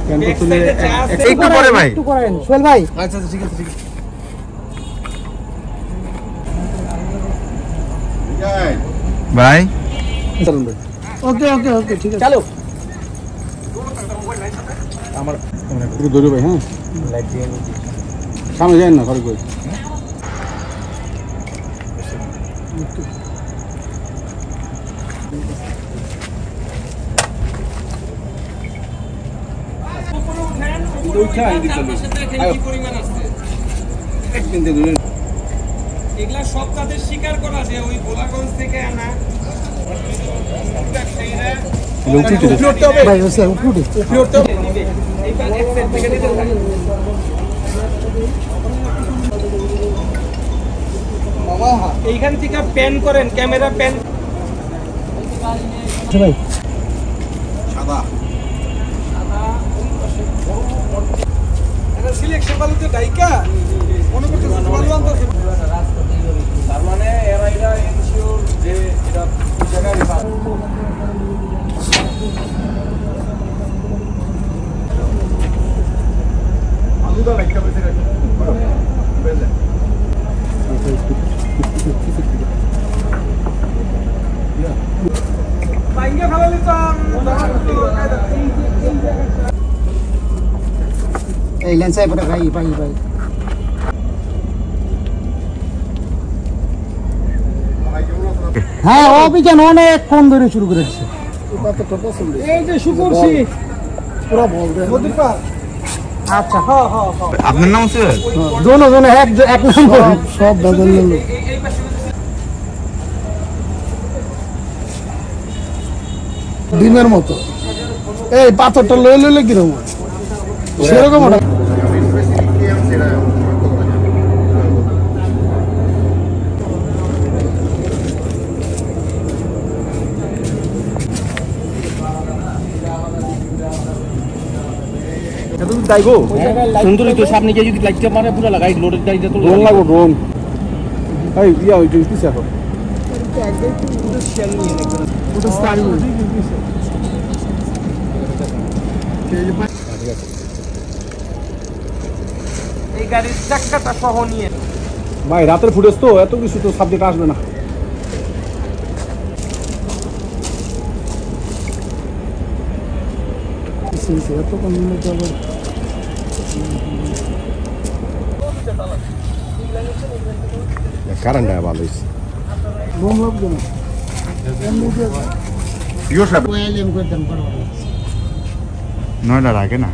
Canto তুলে একটু পরে ভাই, একটু করেন সোহেল ভাই। আচ্ছা আচ্ছা ঠিক আছে ঠিক আছে ভাই চলুন ভাই। ওকে ওকে ওকে ঠিক আছে চলো আমার একটু ধরে ভাই। হ্যাঁ সামনে যাই না ঘরে কই এগুলা সব তাদের স্বীকার করা যে ওই গোলাগঞ্জ থেকে আনা ভাই ওসে উঠুটি এইখান থেকে প্যান করেন, ক্যামেরা প্যান। ভাই সিলেকশন বালুতে ডাইকা মনে করতেছে বালু আনতেছে, তার মানে এরা এনশিওর যে এটা জায়গায় আলুদা একটা বেঁচে রাখি বেলে বাইঙ্গা ফেলালে তো এই লেন্সাই পরে ভাই ভাই ভাই হ্যাঁ অভিযান অনেকক্ষণ ধরে শুরু করেছে। এই যে শুকরছি পুরো বল দে আচ্ছা হ্যাঁ হ্যাঁ হ্যাঁ আপনার নাম আছে? জোনো জোনো এক নম্বর সব বদল নিল। এই পাশে ডিমের মতো এই পাথরটা লয়ে লইলে কিরকম সেরকম ওটা সুন্দরী তো সামনে গিয়ে যদি লাইটটা মারে পুরো লাগাই লোডের গাড়িটা তো ড্রোন লাগবো ড্রোন এই ইয়া ওই কিছু এখন ওটা স্টাইল এই গাড়ির চাকাটা সহ নিয়ে ভাই রাতের ফুটেজ তো এত কিছু তো সাবজেক্ট আসবে না। এত কম আবার কারেন্ট ভালো হয়েছে বোম লাগবে না নয়টার আগে না